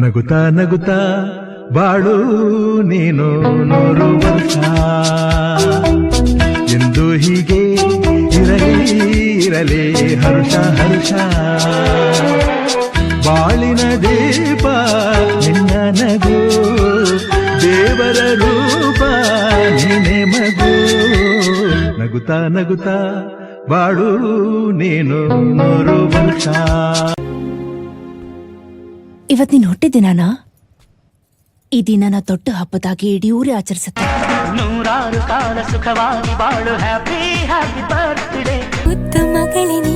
ನಗುತ್ತಾ ನಗುತ್ತಾ ಬಾಳು ನೀನು 100 ವರ್ಷ ಎಂದು ಹೀಗೆ ಇರಲಿ ಇರಲಿ ಹರುಷ ಹರುಷ ಬಾಳಿನ ದೀಪ ನಿನ್ನ ನಗು ದೇವರ ರೂಪ ನೀನೆ ಮಗು ನಗುತ್ತಾ ನಗುತ್ತಾ ಬಾಳು ನೀನು 100 ವರ್ಷ. ಇವತ್ ನೀನ್ ಹುಟ್ಟಿದಿನಾನಾ? ಈ ದಿನನ ದೊಡ್ಡ ಹಬ್ಬದಾಗಿ ಇಡೀ ಊರೇ ಆಚರಿಸುತ್ತೆ. 100 ಕಾಲ ಸುಖವಾಗಿ ಬಾಳು ಹ್ಯಾಪಿ ಹ್ಯಾಪಿ ಬರ್ತ್ಡೇ ಉತ್ತಮ ಮಗಳೇ ನೀ